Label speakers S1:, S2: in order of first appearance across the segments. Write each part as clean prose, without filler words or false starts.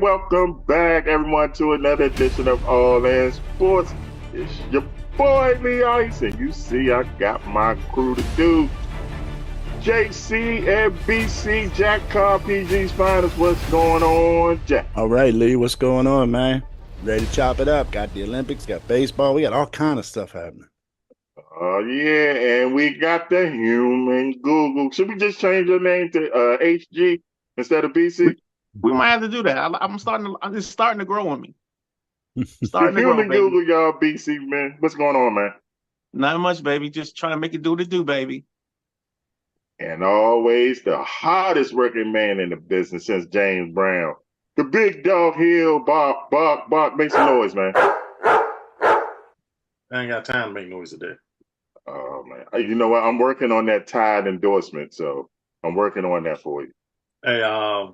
S1: welcome back, everyone, to another edition of All In Sports. It's your boy Lee Ice, and you see I got my crew to do. JC and BC, Jack Carr, PG's finest. What's going on, Jack?
S2: All right, Lee, what's going on, man? Ready to chop it up? Got the Olympics, got baseball, we got all kind of stuff happening.
S1: Oh, yeah, and we got the human Google. Should we just change your name to HG instead of BC?
S3: We might have to do that. It's starting to grow on me.
S1: The human Google, y'all, BC, man. What's going on, man?
S3: Not much, baby. Just trying to make it do what it do, baby.
S1: And always the hardest working man in the business since James Brown. The big dog hill, bark, bark, bark. Make some noise, man.
S4: I ain't got time to make noise today.
S1: Oh, man. You know what? I'm working on that Tide endorsement, so I'm working on that for you.
S4: Hey,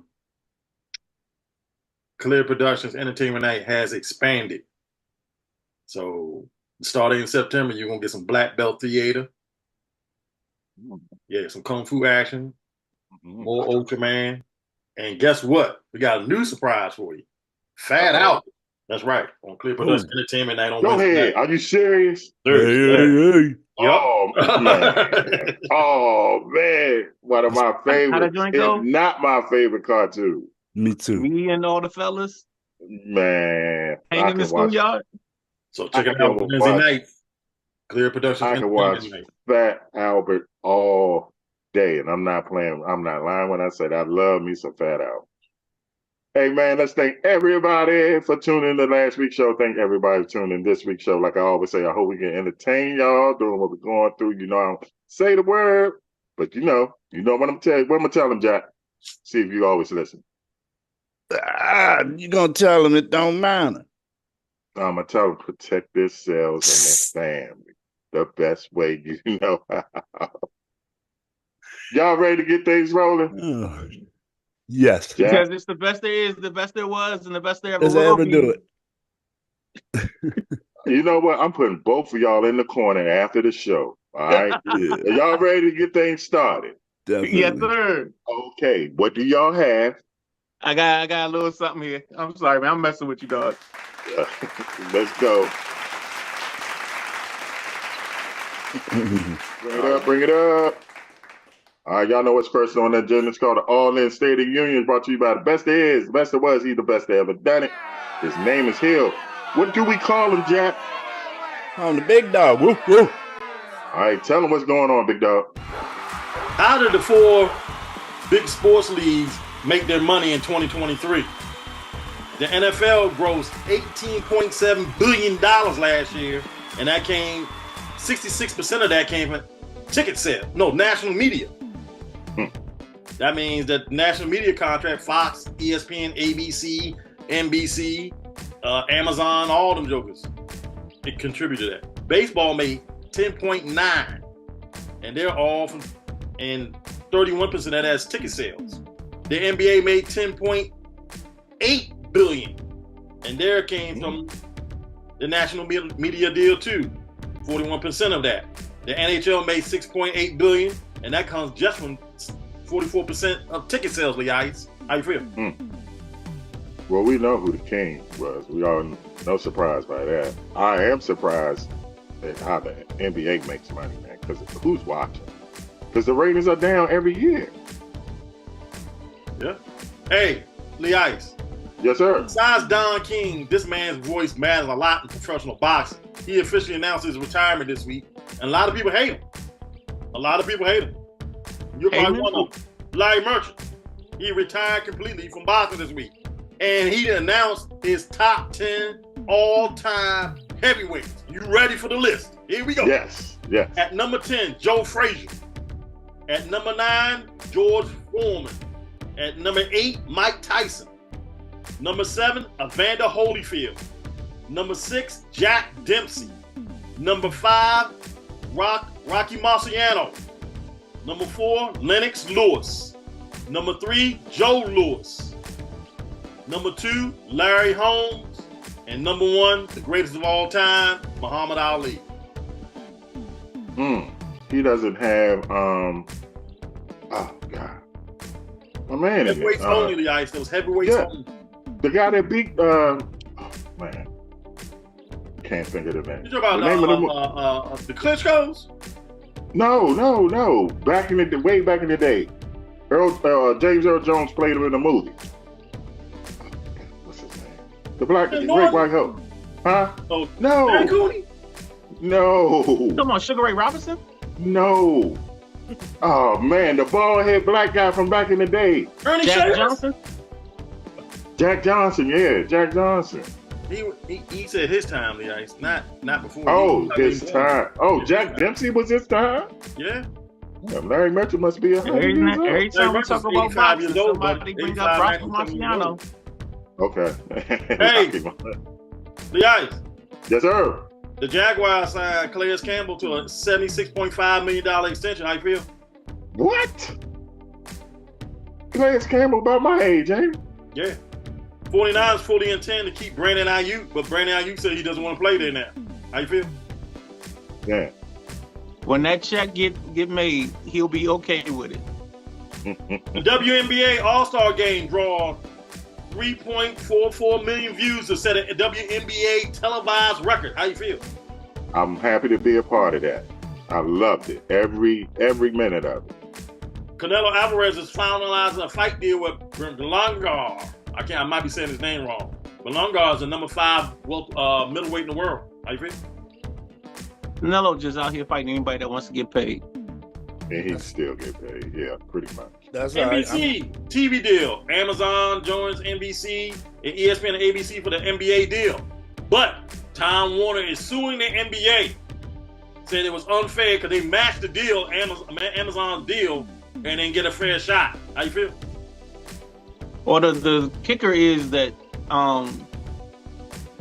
S4: Clear Productions Entertainment Night has expanded. So starting in September, you're going to get some black belt theater. Yeah, some kung fu action, more Ultraman. And guess what? We got a new surprise for you. Fat Albert. That's right. On Clear Productions Entertainment Night on
S1: Wednesday. Go ahead. Are you serious? Hey.
S4: Yep.
S1: Oh, man. Oh, man. One of my favorites. If not my favorite cartoon.
S2: Me too.
S3: Me and all the fellas.
S1: Man.
S3: Hanging in the schoolyard.
S4: So check it out Wednesday night. Clear Productions.
S1: I can watch Fat Albert all day. And I'm not playing. I'm not lying when I said I love me some Fat Albert. Hey, man, let's thank everybody for tuning in to last week's show. Thank everybody for tuning in this week's show. Like I always say, I hope we can entertain y'all during what we're going through. You know, I don't say the word, but you know what I'm telling you. What I'm going to tell them, Jack. See if you always listen.
S2: You're going to tell them it don't matter.
S1: I'm going to tell them protect themselves and their family the best way you know how. Y'all ready to get things rolling?
S2: Yes.
S3: Jack. Because it's the best there is, the best there was, and the best there ever will
S2: ever do it.
S1: You know what? I'm putting both of y'all in the corner after the show. All right? Yeah. Are y'all ready to get things started?
S2: Definitely.
S3: Yes, sir.
S1: Okay. What do y'all have?
S3: I got a little something here. I'm sorry, man. I'm messing with you, dog.
S1: Let's go. Bring it up. All right, y'all know what's first on the agenda. It's called the All-In State of Union, brought to you by the best there is, the best there was, he's the best that ever done it. His name is Hill. What do we call him, Jack?
S2: I'm the big dog. Woo, woo.
S1: All right, tell him what's going on, big dog.
S4: How did the four big sports leagues make their money in 2023? The NFL grossed $18.7 billion last year, and 66% of that came from ticket sales. No, national media. That means that national media contract, Fox, ESPN, ABC, NBC, Amazon, all them jokers, it contributed to that. Baseball made 10.9, and they're all from, and 31% of that has ticket sales. The NBA made 10.8 billion, and there came from the national media deal too, 41% of that. The NHL made 6.8 billion, and that comes just from 44% of ticket sales, Lee Ice. How you feel?
S1: Well, we know who the king was. We all no surprise by that. I am surprised at how the NBA makes money, man, because who's watching? Because the ratings are down every year.
S4: Yeah. Hey, Lee Ice.
S1: Yes, sir.
S4: Besides Don King, this man's voice matters a lot in professional boxing. He officially announced his retirement this week, and a lot of people hate him. You're probably one of them. Larry Merchant. He retired completely from boxing this week. And he announced his top 10 all-time heavyweights. You ready for the list? Here we go.
S1: Yes.
S4: At number 10, Joe Frazier. At number 9, George Foreman. At number 8, Mike Tyson. Number 7, Evander Holyfield. Number 6, Jack Dempsey. Number 5, Rocky Marciano. Number 4, Lennox Lewis. Number 3, Joe Louis. Number 2, Larry Holmes. And number 1, the greatest of all time, Muhammad Ali.
S1: He doesn't have oh God. My man.
S4: Heavyweights only, the Ice. Those heavyweights only.
S1: The guy that beat man, can't think of the name.
S4: You talking
S1: The name of the
S4: about the Klitschko's?
S1: No. Back in the way back in the day, James Earl Jones played him in the movie. What's his name? The black, the great white hope. Huh?
S4: Oh,
S1: No.
S4: Barry Cooney?
S1: No.
S3: Come on, Sugar Ray Robinson?
S1: No. Oh man, the bald head black guy from back in the day.
S4: Ernie
S3: Jack
S4: Shavers?
S3: Johnson?
S1: Jack Johnson, yeah, Jack Johnson.
S4: He said his time, the ice, not before.
S1: Oh, his time. Oh, Jack Dempsey was his time?
S4: Yeah.
S1: Yeah, Larry Mitchell must be 100
S3: Every,
S1: years old.
S3: every time we
S4: Russell's
S3: talk about
S4: 85
S3: boxing,
S4: years old,
S3: somebody
S4: but
S3: bring
S4: 85,
S3: up Rocky
S4: 97 years
S3: Marciano.
S4: old.
S1: Okay.
S4: Hey. The ice.
S1: Yes, sir.
S4: The Jaguars signed Calais Campbell to a $76.5 million extension. How you feel?
S1: What? Clarence Campbell about my age, ain't he?
S4: Yeah. 49ers fully intend to keep Brandon Ayuk, but Brandon Ayuk said he doesn't want to play there now. How you feel?
S1: Yeah.
S3: When that check get made, he'll be okay with it.
S4: The WNBA All-Star Game draw 3.44 million views to set a WNBA televised record. How you feel?
S1: I'm happy to be a part of that. I loved it. Every minute of it.
S4: Canelo Alvarez is finalizing a fight deal with Belongar. I might be saying his name wrong. Belongar is the number 5 middleweight in the world. How you feel?
S3: Canelo just out here fighting anybody that wants to get paid.
S1: And he still get paid. Yeah, pretty much.
S2: That's all right.
S4: NBC TV deal. Amazon joins NBC and ESPN and ABC for the NBA deal. But Time Warner is suing the NBA, saying it was unfair because they matched the deal, Amazon's deal, and didn't get a fair shot. How you feel?
S3: Or the kicker is that the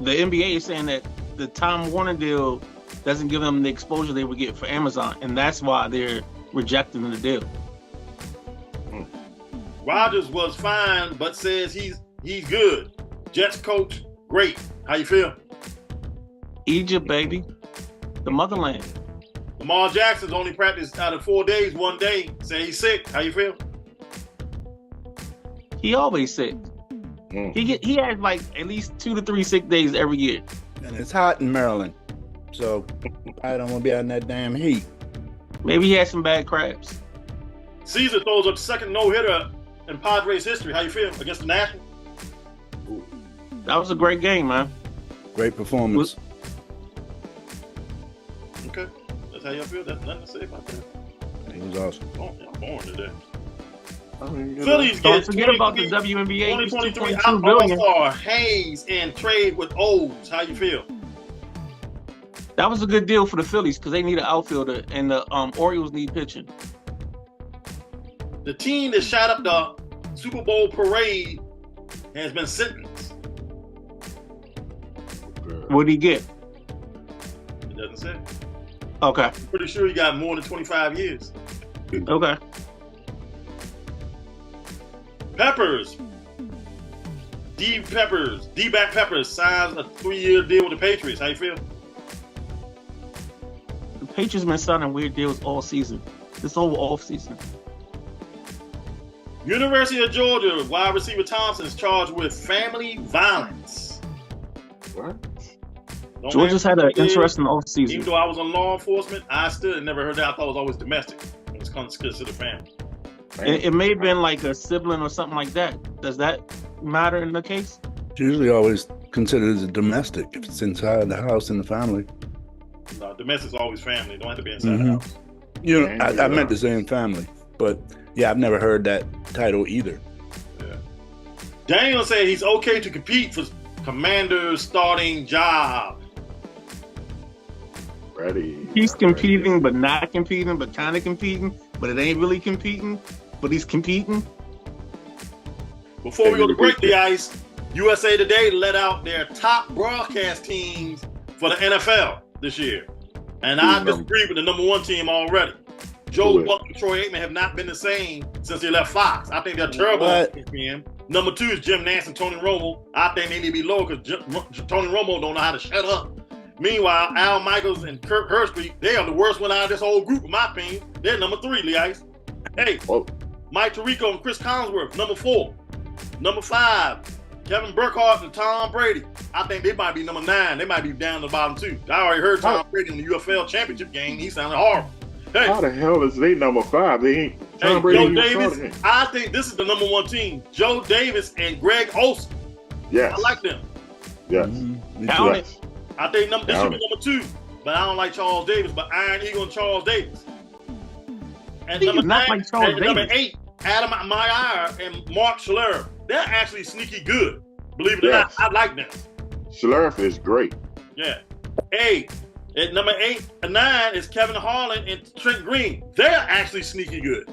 S3: NBA is saying that the Time Warner deal doesn't give them the exposure they would get for Amazon, and that's why they're rejecting the deal.
S4: Rodgers was fine, but says he's good. Jets coach, great. How you feel?
S3: Egypt, baby. The motherland.
S4: Lamar Jackson's only practiced out of 4 days, 1 day. Say he's sick. How you feel?
S3: He always sick. He has like at least 2 to 3 sick days every year.
S2: And it's hot in Maryland, so I don't want to be out in that damn heat.
S3: Maybe he had some bad crabs.
S4: Caesar throws up the second no-hitter in Padres history. How you feel against the Nationals?
S3: That was a great game, man.
S2: Great performance.
S4: Okay. That's how you feel? That's nothing to say about that.
S2: It was awesome.
S4: Oh, I'm born today.
S1: Phillies
S4: Phillies
S3: Don't
S4: get
S3: forget about the WNBA.
S4: 2023
S3: $2.2 billion.
S4: All-Star Hayes and trade with O's. How you feel?
S3: That was a good deal for the Phillies because they need an outfielder, and the Orioles need pitching.
S4: The team that shot up the Super Bowl parade has been sentenced.
S3: What'd he get?
S4: It doesn't say.
S3: Okay.
S4: I'm pretty sure he got more than 25 years.
S3: Okay.
S4: Peppers. D-back Peppers signs a 3-year deal with the Patriots. How you feel?
S3: The Patriots been signing weird deals all season. This whole off season.
S4: University of Georgia wide receiver Thompson is charged with family violence.
S1: What?
S4: Don't
S3: Georgia's had an interesting off
S4: Even
S3: season.
S4: though I was in law enforcement, I still never heard that. I thought it was always domestic. It was considered family.
S3: It may have been like a sibling or something like that. Does that matter in the case?
S2: It's usually always considered as a domestic if it's inside the house in the family.
S4: No, domestic's always family. It don't have to be inside the house.
S2: You know, I meant to say in family, but yeah, I've never heard that title either.
S4: Yeah. Daniel said he's okay to compete for Commander's starting job.
S1: Ready.
S3: He's competing, but not competing, but kind of competing, but it ain't really competing, but he's competing.
S4: Before we go to break the ice, USA Today let out their top broadcast teams for the NFL this year. And I disagree with the number 1 team already. Joe Buck and Troy Aikman have not been the same since they left Fox. I think they're terrible on ESPN. Number 2 is Jim Nantz and Tony Romo. I think they need to be lower because Tony Romo don't know how to shut up. Meanwhile, Al Michaels and Kirk Herbstreit, they are the worst one out of this whole group, in my opinion. They're number 3, Lee Ice. Hey, Mike Tirico and Chris Collinsworth, number 4. Number 5, Kevin Burkhardt and Tom Brady. I think they might be number 9. They might be down to the bottom 2. I already heard Tom Brady in the UFL championship game. He sounded horrible. Hey,
S1: how the hell is they number 5? They ain't Tom
S4: hey,
S1: Brady.
S4: Joe
S1: even
S4: Davis.
S1: started him.
S4: I think this is the number 1 team. Joe Davis and Greg Olsen.
S1: Yes.
S4: I like them.
S1: Yes.
S3: Count it.
S1: Yes.
S4: I think this should be
S1: Count
S4: number 2. But I don't like Charles Davis. But Iron Eagle and Charles Davis. And
S3: He
S4: number
S3: is not
S4: 9,
S3: like Charles
S4: and number
S3: Davis.
S4: 8, Adam Meyer and Mark Schlereth. They're actually sneaky good. Believe it or
S1: Yes.
S4: not, I like them.
S1: Schlereth is great.
S4: Yeah. Hey, at number 8 and 9 is Kevin Harlan and Trent Green. They're actually sneaky good.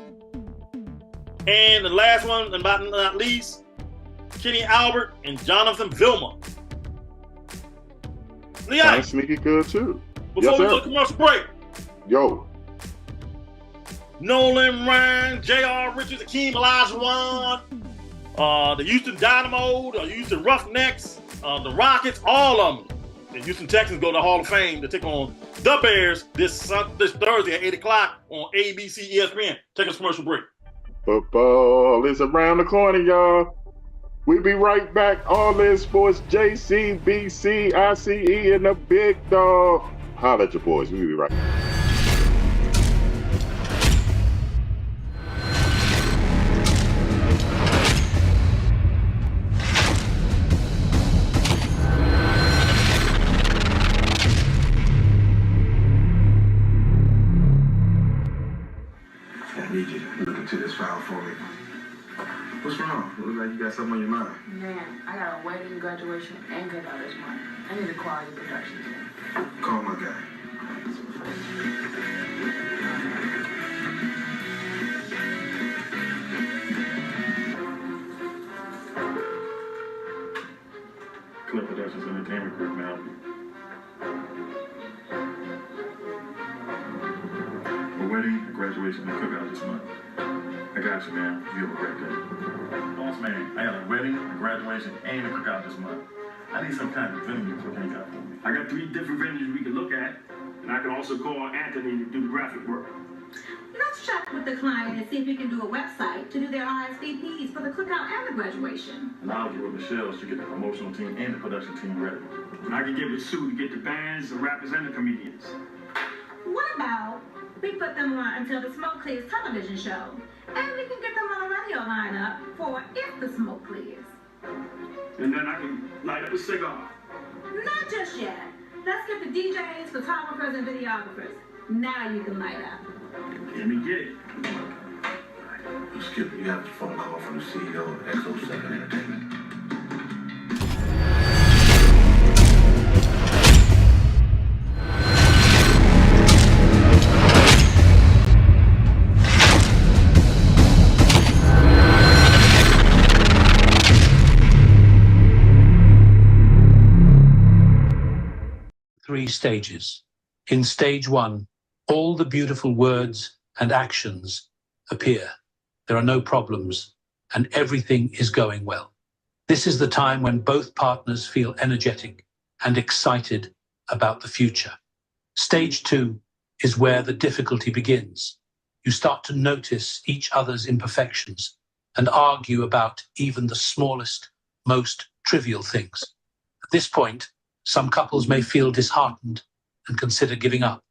S4: And the last one, and about not least, Kenny Albert and Jonathan Vilma.
S1: Kind
S4: Leon,
S1: of sneaky good too.
S4: before
S1: Yes,
S4: we
S1: sir.
S4: go to commercial break,
S1: Yo,
S4: Nolan Ryan, J.R. Richards, Akeem Olajuwon, the Houston Dynamo, the Houston Roughnecks, the Rockets, all of them. The Houston Texans go to the Hall of Fame to take on the Bears this Thursday at 8 o'clock on ABC ESPN. Take us commercial break.
S1: football is around the corner, y'all. We'll be right back. All in sports, JCBC, ICE, and the big dog. Holla at your boys. We'll be right back.
S5: I need you to look into this file for me. What's wrong? It looks like you got something on your mind.
S6: Man, I got a wedding, graduation, and cookout this month. I need a quality production team.
S5: Call my guy.
S7: Clip Productions Entertainment Group now. A wedding, a graduation, and a cookout this month. I got you, man. You have a great day. Boss man, I got a wedding, a graduation, and a cookout this month. I need some kind of venue to hang out for me.
S8: I got 3 different venues we can look at, and I can also call Anthony to do the graphic work.
S9: Let's check with the client and see if we can do a website to do their RSVPs for the cookout and the graduation.
S7: And I'll get with Michelle to get the promotional team and the production team ready.
S8: And I can get with Sue to get the bands, the rappers, and the comedians.
S9: What about we put them on until the smoke clears television show, and we can get them on a radio lineup for if the smoke clears.
S8: And then I can light up a cigar.
S9: Not just yet. Let's get the DJs, photographers, and videographers. Now you can light up.
S8: Let me get it.
S5: Skip, you have a phone call from the CEO of XO7 Entertainment.
S10: Three stages. In stage 1, all the beautiful words and actions appear. There are no problems, and everything is going well. This is the time when both partners feel energetic and excited about the future. Stage 2 is where the difficulty begins. You start to notice each other's imperfections and argue about even the smallest, most trivial things. At this point, some couples may feel disheartened and consider giving up.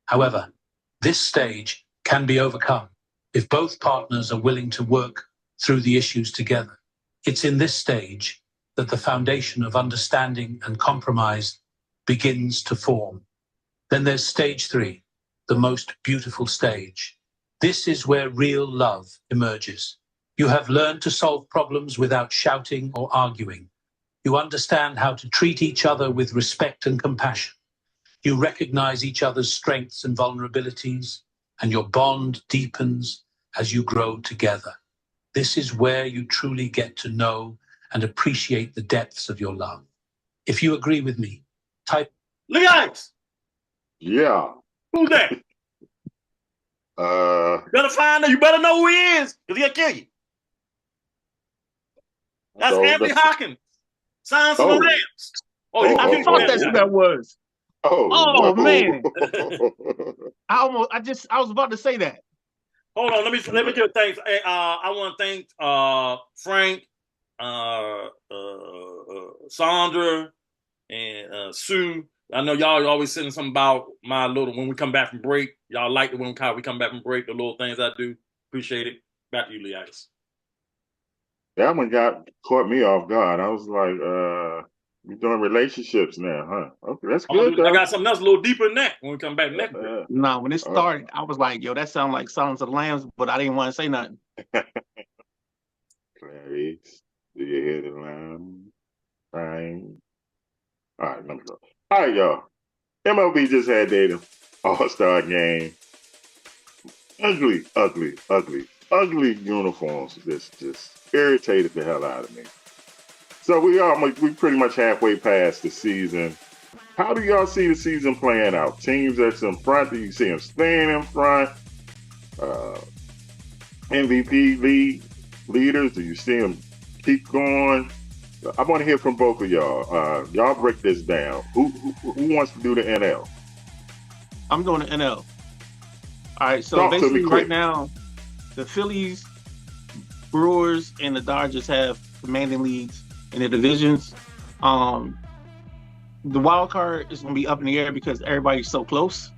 S10: However, this stage can be overcome if both partners are willing to work through the issues together. It's in this stage that the foundation of understanding and compromise begins to form. Then there's stage 3, the most beautiful stage. This is where real love emerges. You have learned to solve problems without shouting or arguing. You understand how to treat each other with respect and compassion. You recognize each other's strengths and vulnerabilities, and your bond deepens as you grow together. This is where you truly get to know and appreciate the depths of your love. If you agree with me, type
S4: Leonidas,
S1: Yeah.
S4: who's that? You better find out. You better know who he is, because he'll kill you. That's
S1: So
S4: Anthony Hopkins. Signs of
S1: Oh.
S4: the Lambs. Oh, you
S3: I
S4: can
S3: thought that's who that was. Oh, man. I was about to say that.
S4: Hold on, let me do thanks. I want to thank Frank, Sandra, and Sue. I know y'all always saying something about my little when we come back from break. Y'all like it when we come back from break, the little things I do. Appreciate it. Back to you, Leatis.
S1: That one caught me off guard. I was like, we're doing relationships now, huh? Okay, that's good though.
S4: I got something else a little deeper than that when we come back next break.
S3: No, when it started, I was like, yo, that sounds like Silence of the Lambs, but I didn't want to say nothing.
S1: Clarice, do you hear the line? Fine. All right, let me go. All right, y'all. MLB just had their All-Star game. Ugly uniforms. Just irritated the hell out of me. So we pretty much halfway past the season. How do y'all see the season playing out? Teams that's in front, do you see them staying in front? MVP leaders, do you see them keep going? I want to hear from both of y'all. Y'all break this down. Who wants to do the NL?
S3: I'm doing the NL. All right, so basically right now, the Phillies, Brewers, and the Dodgers have commanding leads in the divisions. The wild card is going to be up in the air because everybody's so close.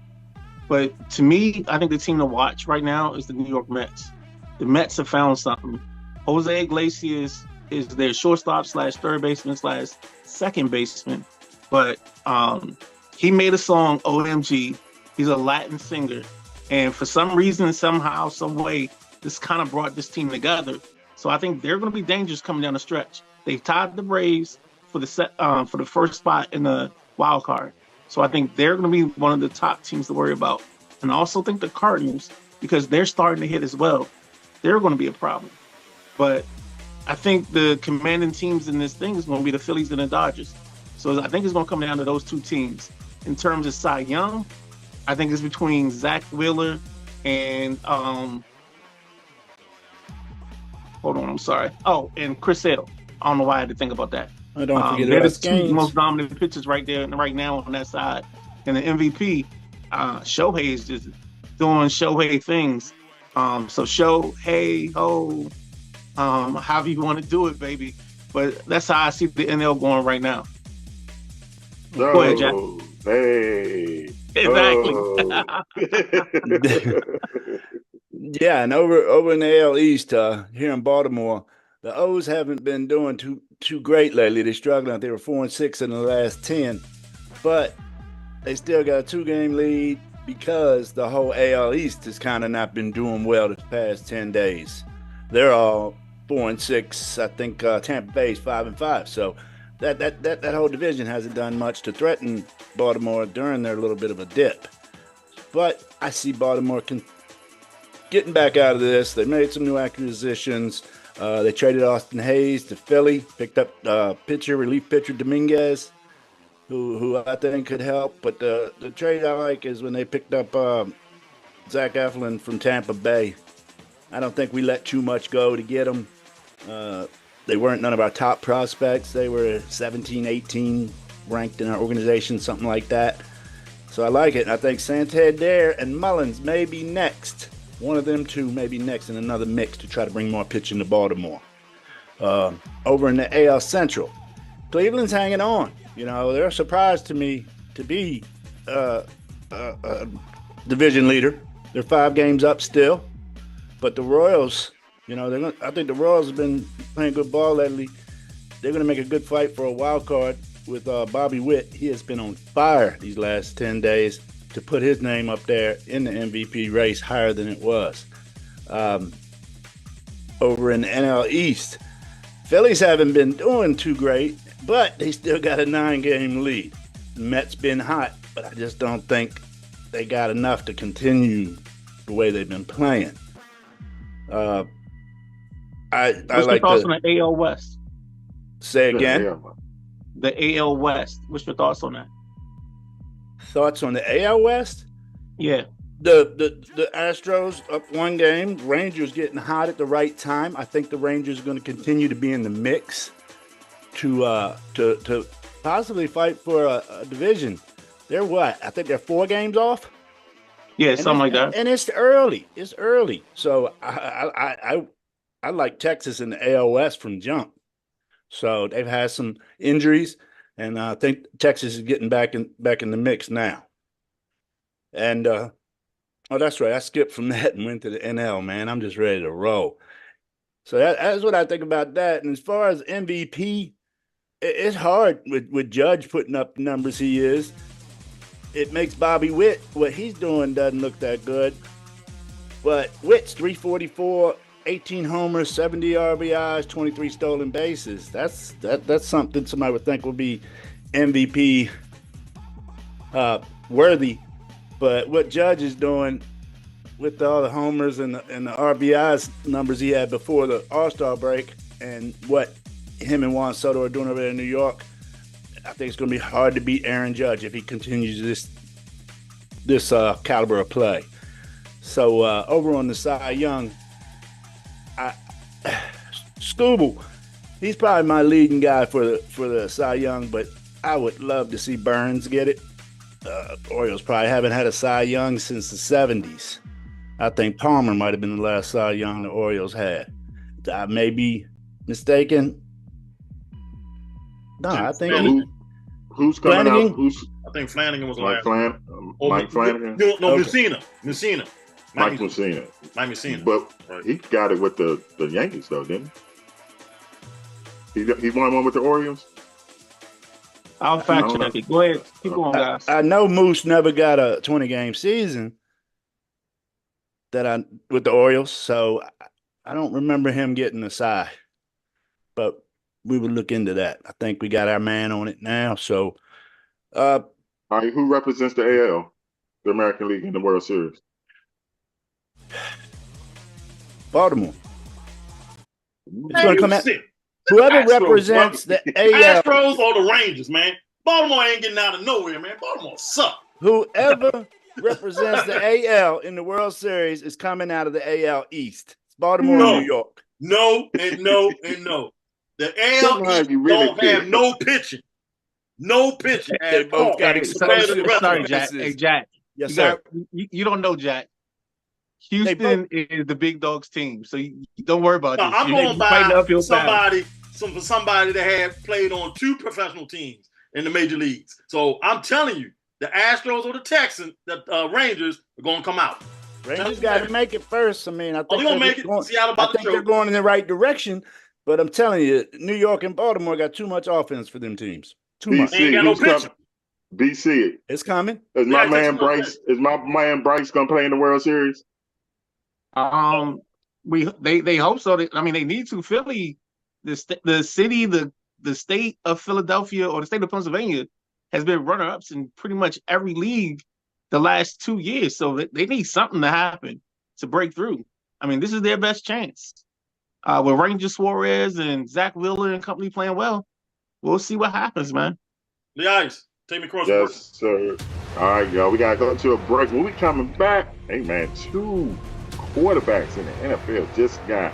S3: But to me, I think the team to watch right now is the New York Mets. The Mets have found something. Jose Iglesias is their shortstop / third baseman / second baseman. But he made a song, OMG. He's a Latin singer. And for some reason, somehow, some way, this kind of brought this team together. So I think they're going to be dangerous coming down the stretch. They've tied the Braves for the first spot in the wild card. So I think they're going to be one of the top teams to worry about. And I also think the Cardinals, because they're starting to hit as well, they're going to be a problem. But I think the commanding teams in this thing is going to be the Phillies and the Dodgers. So I think it's going to come down to those two teams. In terms of Cy Young, I think it's between Zach Wheeler and and Chris Sale. I don't know why I had to think about that.
S2: I don't forget
S3: they're the
S2: about
S3: two most dominant pitchers right there and right now on that side. And the MVP, Shohei is just doing Shohei things. So Shohei, however you want to do it, baby. But that's how I see the NL going right now. Go ahead, Jack.
S1: Hey.
S3: Exactly.
S2: Yeah, and over in the AL East, here in Baltimore, the O's haven't been doing too great lately. They're struggling. They were 4-6 in the last 10, but they still got a 2-game lead because the whole AL East has kind of not been doing well the past 10 days. They're all 4-6. I think Tampa Bay is 5-5. So that whole division hasn't done much to threaten Baltimore during their little bit of a dip. But I see Baltimore getting back out of this. They made some new acquisitions. They traded Austin Hayes to Philly, picked up relief pitcher Dominguez, who I think could help. But the trade I like is when they picked up Zach Eflin from Tampa Bay. I don't think we let too much go to get him. They weren't none of our top prospects. They were 17, 18 ranked in our organization, something like that. So I like it. I think Santander and Mullins may be next. One of them two may be next in another mix to try to bring more pitching to Baltimore. Over in the AL Central, Cleveland's hanging on. You know, they're a surprise to me to be a division leader. They're 5 games up still. But the Royals, you know, I think the Royals have been playing good ball lately. They're going to make a good fight for a wild card with Bobby Witt. He has been on fire these last 10 days to put his name up there in the MVP race higher than it was. Over in the NL East, Phillies haven't been doing too great, but they still got a 9-game lead. Mets been hot, but I just don't think they got enough to continue the way they've been playing.
S3: What's your thoughts on the AL West?
S2: Say again?
S3: The AL West. What's your thoughts on that?
S2: Thoughts on the AL West?
S3: Yeah.
S2: The Astros up 1 game. Rangers getting hot at the right time. I think the Rangers are going to continue to be in the mix to possibly fight for a division. They're what? I think they're 4 games off.
S3: Yeah, something like that.
S2: And it's early. It's early. So I like Texas in the AL West from jump. So they've had some injuries, and I think Texas is getting back in the mix now. And oh, that's right. I skipped from that and went to the NL, man. I'm just ready to roll. So that's what I think about that. And as far as MVP, it's hard with Judge putting up the numbers he is. It makes Bobby Witt, what he's doing doesn't look that good. But Witt's 344, 18 homers, 70 RBIs, 23 stolen bases. That's something somebody would think would be MVP worthy. But what Judge is doing with all the homers and the RBIs numbers he had before the All-Star break, and what him and Juan Soto are doing over there in New York, I think it's going to be hard to beat Aaron Judge if he continues this caliber of play. So over on the Cy Young, Scooble, he's probably my leading guy for the Cy Young, but I would love to see Burns get it. Orioles probably haven't had a Cy Young since the 70s. I think Palmer might have been the last Cy Young the Orioles had. I may be mistaken. No, I think
S1: who's coming
S2: Flanagan?
S1: out?
S4: I think Flanagan was the
S1: Mike
S4: last.
S1: Mike Flanagan?
S4: No,
S2: Okay.
S4: Messina.
S1: Mike Messina.
S4: Mike Messina.
S1: But
S4: Right.
S1: he got it with the Yankees, though, didn't he? He won one with the Orioles?
S3: I'll fact check it. Go ahead. Keep going, guys.
S2: I know Moose never got a 20-game season with the Orioles, so I don't remember him getting a Cy. But we would look into that. I think we got our man on it now. So,
S1: All right, who represents the AL, the American League, in the World Series?
S2: Baltimore. It's
S4: Man,
S2: going to
S4: you
S2: come out.
S4: sick.
S2: Whoever
S4: Astros,
S2: represents
S4: bro.
S2: the AL,
S4: Astros or the Rangers, man. Baltimore ain't getting out of nowhere, man. Baltimore suck.
S2: whoever represents the AL in the World Series is coming out of the AL East. It's Baltimore
S4: No.
S2: and New York.
S4: No and no and no. The AL
S1: Somehow
S4: East
S1: you really
S4: don't have
S1: did.
S4: no pitching. No pitching
S2: They
S4: at
S2: both
S4: all.
S2: got
S3: Hey,
S4: Compared to the rest
S3: sorry,
S4: of
S3: Jack.
S2: them.
S3: Hey, Jack.
S2: Yes,
S3: You
S2: sir.
S3: you don't know, Jack.
S2: They
S3: Houston is the big dogs team, so you don't worry about
S4: No,
S3: this.
S4: I'm
S3: You're
S4: going
S3: fighting
S4: by
S3: the uphill battle.
S4: somebody that had played on 2 professional teams in the major leagues. So I'm telling you, the Astros or the Texans, the Rangers are going to come out.
S2: Rangers got to make it first. I mean, I think
S4: they're going to make it. Seattle about to
S2: they're
S4: choke.
S2: going in the right direction. But I'm telling you, New York and Baltimore got too much offense for them teams. Too much.
S4: They ain't got no
S1: who's coming?
S4: pitching.
S1: BC.
S2: It's coming.
S1: Is
S4: Yeah,
S1: my
S4: Texas
S1: man
S4: gonna
S1: Bryce? Is my man Bryce gonna play in the World Series?
S3: They hope so. I mean, they need to. Philly, the city, the state of Philadelphia or the state of Pennsylvania has been runner-ups in pretty much every league the last 2 years. So they need something to happen to break through. I mean, this is their best chance. With Ranger Suarez and Zach Wheeler and company playing well, we'll see what happens, man.
S4: The ice. Take me across
S1: Yes, sir. All right, y'all. We gotta go to a break. When we coming back, hey man, 2 quarterbacks in the NFL just got.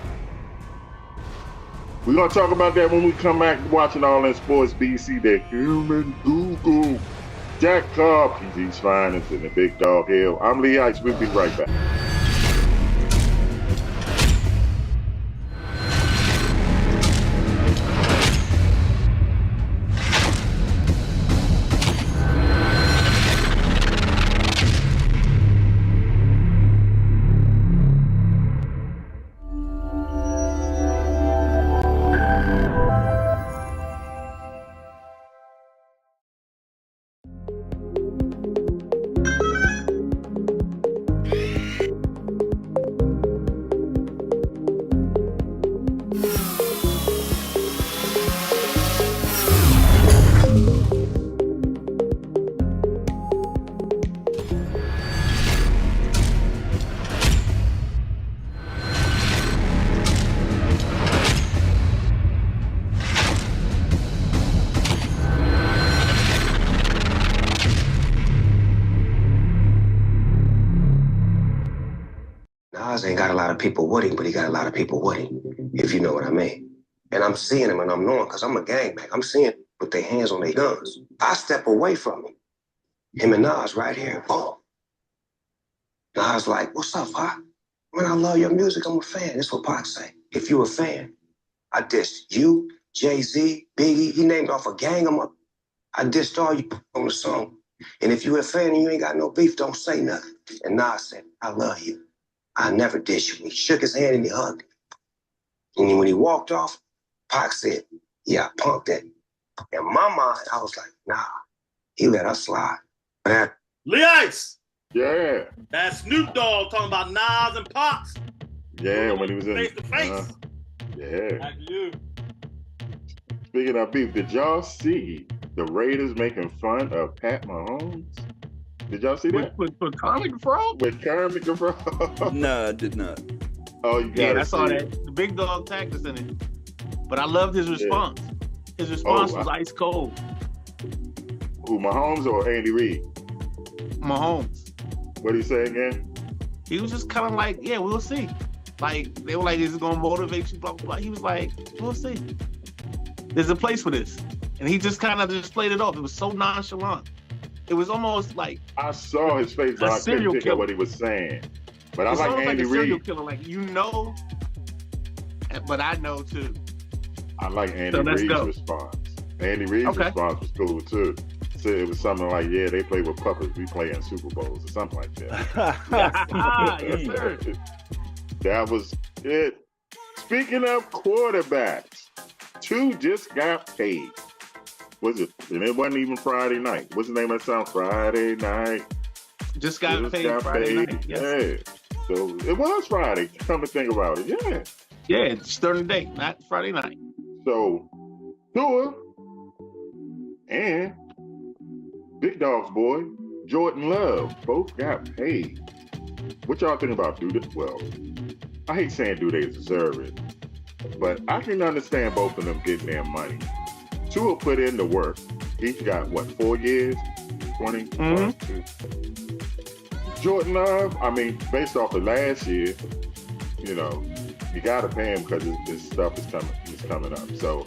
S1: We're gonna talk about that when we come back. Watching All In Sports BC, the human Google. Jack Cobb, PG's finest in the Big Dog Hill. I'm Lee Ice. We'll be right back.
S11: Nas ain't got a lot of people with him, but he got a lot of people with him, if you know what I mean. And I'm seeing him and I'm knowing, because I'm a gangbang. I'm seeing with their hands on their guns. I step away from him. Him and Nas right here, boom. Nas like, what's up, Pac? Man, I love your music. I'm a fan. That's what Pac say. If you a fan, I diss you Jay-Z, Biggie, he named off a gang of them. I dissed all you on the song. And if you a fan and you ain't got no beef, don't say nothing. And Nas said, I love you. I never dish you. He shook his hand and he hugged him. And when he walked off, Pac said, yeah, I punked it. In my mind, I was like, nah, he let us slide. But
S4: Lee Ice.
S1: Yeah.
S4: That's Snoop Dogg talking about Nas and Pops.
S1: Yeah, when he was in
S4: face to face.
S1: Yeah.
S4: Back to you.
S1: Speaking of beef, did y'all see the Raiders making fun of Pat Mahomes? Did y'all see that?
S3: With Kermit the Frog?
S1: With Kermit the Frog?
S2: No, I did not.
S1: Oh, you got
S3: I saw that. The big dog tagged us in it. But I loved his response. Yeah. His response was ice cold.
S1: Who, Mahomes or Andy Reid?
S3: Mahomes.
S1: What did he say again?
S3: He was just kind of like, yeah, we'll see. Like, they were like, is it going to motivate you, blah, blah, blah. He was like, we'll see. There's a place for this. And he just kind of just played it off. It was so nonchalant. It was almost like
S1: I saw his face, but I couldn't pick up what he was saying. But I like Andy Reid.
S3: Serial killer, like but I know too.
S1: I like Andy Reid's response. Andy Reid's response was cool too. So it was something like, "Yeah, they play with puppets. We play in Super Bowls or something like that."
S3: Yes, sir.
S1: That was it. Speaking of quarterbacks, 2 just got paid. Was it? And it wasn't even Friday night. What's the name of that song? Friday night.
S3: Just got paid Friday night. Yes.
S1: Yeah. So it was Friday. Come to think about it. Yeah.
S3: Yeah, it's during the day, not Friday night.
S1: So Tua and Big Dog's boy, Jordan Love, both got paid. What y'all think about Well, I hate saying do they deserve it, but I can understand both of them getting their money. Tua put in the work. He's got, 4 years? 20?
S3: Mm-hmm.
S1: Jordan Love, I mean, based off of last year, you got to pay him because his stuff is coming up. So,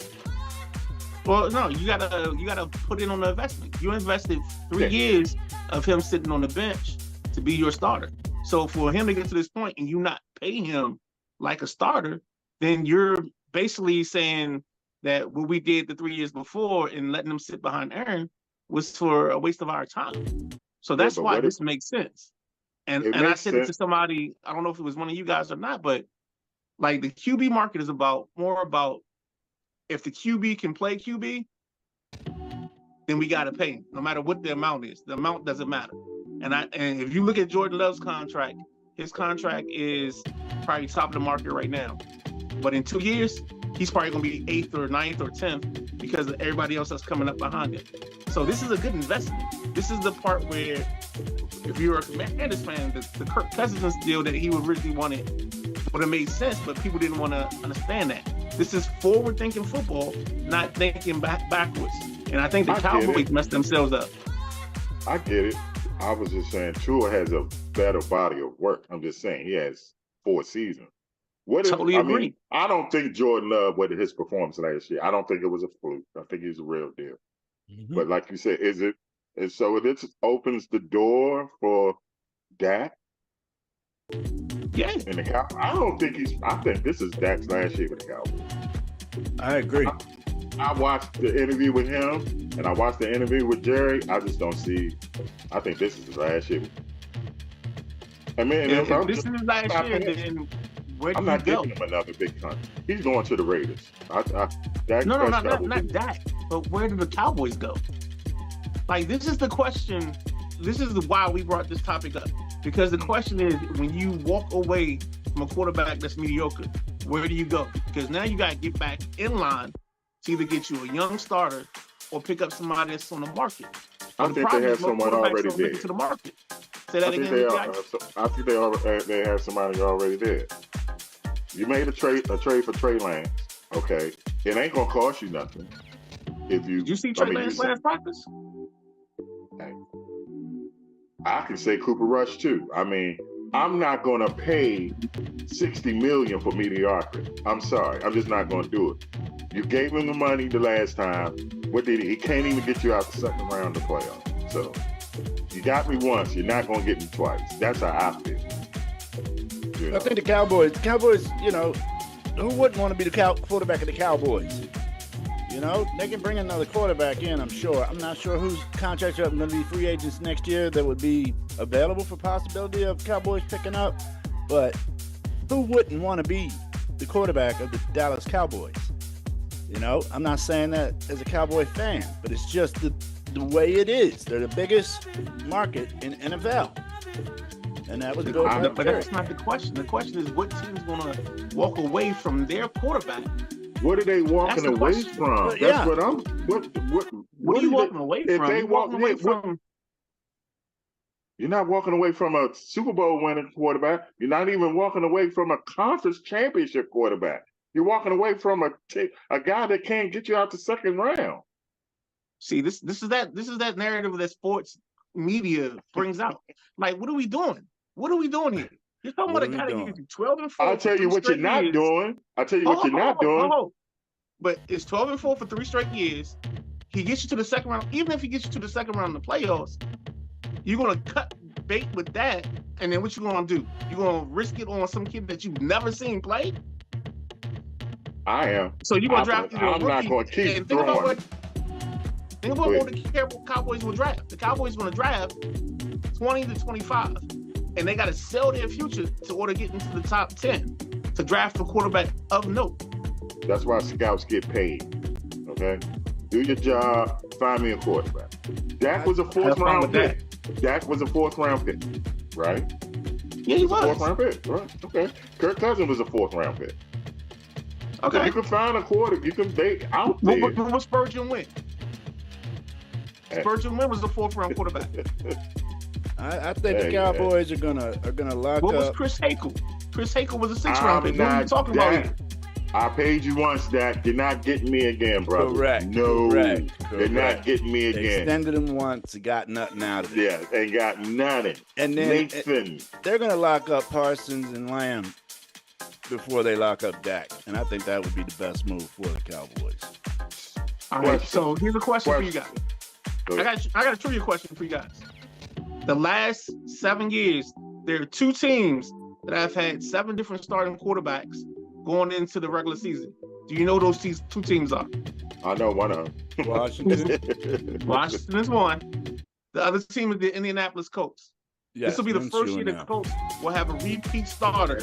S3: well, no, you gotta put in on the investment. You invested 3 years of him sitting on the bench to be your starter. So for him to get to this point and you not pay him like a starter, then you're basically saying that what we did the 3 years before and letting him sit behind Aaron was for a waste of our time. So that's why this makes sense. And I said it to somebody, I don't know if it was one of you guys or not, but like the QB market is more about if the QB can play QB, then we got to pay him, no matter what the amount is. The amount doesn't matter. And if you look at Jordan Love's contract, his contract is probably top of the market right now. But in 2 years, he's probably going to be 8th or 9th or 10th because of everybody else that's coming up behind him. So this is a good investment. This is the part where, if you're a Commanders fan, the Kirk Cousins deal that he originally wanted would have made sense, but people didn't want to understand that. This is forward-thinking football, not thinking backwards. And I think the Cowboys messed themselves up.
S1: I get it. I was just saying Tua has a better body of work. I'm just saying he has 4 seasons.
S3: Totally agree.
S1: Mean, I don't think Jordan Love, with his performance last year, I don't think it was a fluke. I think he's a real deal. Mm-hmm. But like you said, so it opens the door for Dak?
S3: Yeah.
S1: And the Cowboys. I think this is Dak's last year with the Cowboys.
S2: I agree.
S1: I watched the interview with him and I watched the interview with Jerry. I just don't see. I think this is his last year. I mean,
S3: if this is his last year, then where do
S1: I'm not giving him another big contract. He's going to the Raiders.
S3: Not that. But where do the Cowboys go? Like, this is the question. This is why we brought this topic up. Because the question is, when you walk away from a quarterback that's mediocre, where do you go? Because now you got to get back in line to either get you a young starter or pick up somebody that's on the market.
S1: I think they have someone already there.
S3: To the market. Say that again.
S1: I think they have somebody already there. You made a trade for Trey Lance. Okay, it ain't gonna cost you nothing. Did
S3: you see Trey Lance last practice?
S1: I can say Cooper Rush too. I mean, I'm not gonna pay $60 million for mediocrity. I'm sorry, I'm just not gonna do it. You gave him the money the last time. What did he? He can't even get you out the second round of the playoffs. So you got me once, you're not gonna get me twice. That's how I feel.
S2: I think the Cowboys, who wouldn't want to be the quarterback of the Cowboys? You know, they can bring another quarterback in, I'm sure. I'm not sure whose contracts are going to be free agents next year that would be available for possibility of Cowboys picking up. But who wouldn't want to be the quarterback of the Dallas Cowboys? You know, I'm not saying that as a Cowboy fan, but it's just the way it is. They're the biggest market in NFL. And that was built up.
S3: But that's not the question. The question is what team's going to walk away from their quarterback?
S1: What are they walking away from? That's
S2: yeah.
S1: what I'm.
S3: What are you walking away from?
S1: If they walking away from, you're not walking away from a Super Bowl winning quarterback. You're not even walking away from a conference championship quarterback. You're walking away from a guy that can't get you out the second round.
S3: See, this is that narrative that sports media brings out. Like, what are we doing? What are we doing here? You're talking about a guy that gives you 12-4.
S1: I'll tell you what you're not doing. I'll tell you what you're not doing.
S3: But it's 12-4 for 3 straight years. He gets you to the second round. Even if he gets you to the second round in the playoffs, you're gonna cut bait with that, and then what you gonna do? You're gonna risk it on some kid that you've never seen play?
S1: I am.
S3: So you're gonna draft
S1: I'm not gonna keep throwing.
S3: Think about what the Cowboys will draft. The Cowboys gonna draft 20 to 25. And they got to sell their future to order to get into the top 10 to draft a quarterback of note.
S1: That's why scouts get paid. Okay? Do your job, find me a quarterback. Dak was a fourth round pick. Dak was a fourth round pick, right?
S3: Yeah, he was.
S1: Fourth round pick, right? Okay. Kirk Cousins was a fourth round pick.
S3: Okay.
S1: So you can find a quarterback. You can bake out there.
S3: What Spurgeon win? Spurgeon Wynn was the fourth round quarterback.
S2: I think the Cowboys are gonna lock up.
S3: What was Chris Hakel? Chris Hakel was a 6th round pick. What are you talking about here?
S1: I paid you once, Dak. You're not getting me again, brother.
S2: Correct.
S1: No,
S2: correct.
S1: You're not getting me again.
S2: Extended him once, got nothing out of it.
S1: Yeah, ain't got nothing.
S2: And then they're gonna lock up Parsons and Lamb before they lock up Dak, and I think that would be the best move for the Cowboys.
S3: All right. So here's a question for you guys. I got a trivia question for you guys. The last 7 years, there are 2 teams that have had 7 different starting quarterbacks going into the regular season. Do you know those 2 teams are?
S1: I know one of them.
S2: Washington.
S3: Washington is one. The other team is the Indianapolis Colts. Yes, this will be the first year the Colts will have a repeat starter.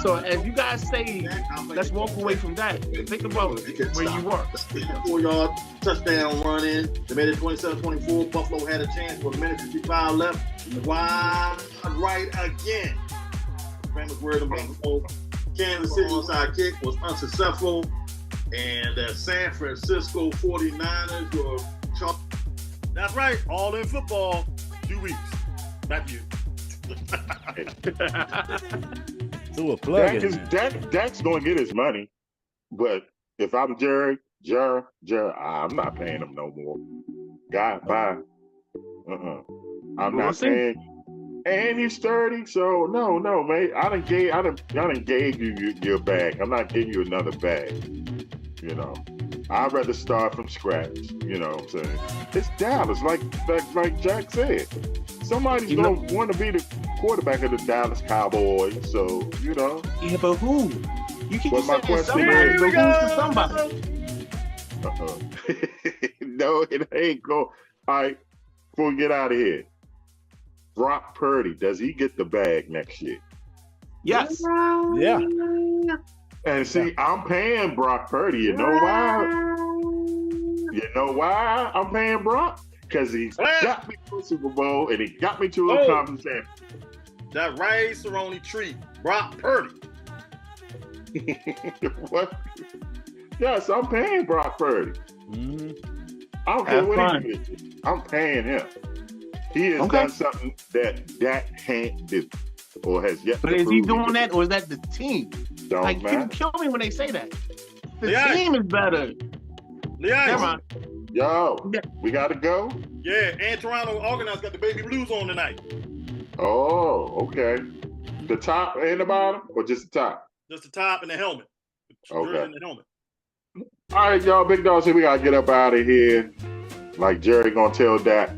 S3: So as you guys say, let's walk away from that. Think about where you were.
S4: 4-yard touchdown run in. They made it 27-24. Buffalo had a chance with a minute 55 left. Wide right again. Famous word of Buffalo. Kansas City onside kick was unsuccessful. And the San Francisco 49ers were chalk. That's right. All in football. 2 weeks. Not you.
S2: So a plug
S1: Dak's going to get his money. But if I'm Jerry, I'm not paying him no more. God, bye. I'm not paying. And he's 30, so no, mate. I done gave you your bag. I'm not giving you another bag. You know, I'd rather start from scratch. You know what I'm saying? It's Dallas, like Jack said. Somebody's going to want to be the quarterback of the Dallas Cowboys. So, you know.
S3: Yeah, but who? You keep saying
S1: somebody,
S3: but who's somebody?
S1: No, it ain't go. All right, before we get out of here. Brock Purdy, does he get the bag next year?
S3: Yes.
S2: Yeah.
S1: And see, I'm paying Brock Purdy. You know why? You know why I'm paying Brock? Because he got me to a Super Bowl and he got me to a conference championship.
S4: That Ray Cerrone treat, Brock Purdy.
S1: What? Yes, I'm paying Brock Purdy.
S2: Mm-hmm.
S1: I don't care what he did. I'm paying him. He has done something that can't do or has yet to
S3: But is he doing that or is that the team?
S1: Don't
S3: like,
S1: matter.
S3: people kill me when they say that. The team is better. Never mind.
S1: Yo, we got to go?
S4: Yeah, and Toronto Organized got the baby blues on tonight.
S1: Oh, okay. The top and the bottom or just the top?
S4: Just the top and the helmet.
S1: Okay.
S4: And the helmet.
S1: All right, y'all, big dogs, we got to get up out of here. Like Jerry going to tell that.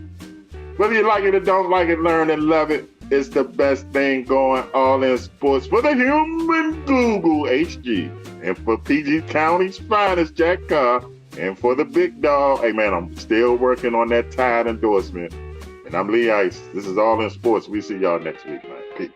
S1: Whether you like it or don't like it, learn and love it. It's the best thing going all in sports for the human Google HG. And for PG County's finest, Jack Carr, And for the big dog, hey man, I'm still working on that Tide endorsement. And I'm Lee Ice. This is All in Sports. We see y'all next week, man. Peace.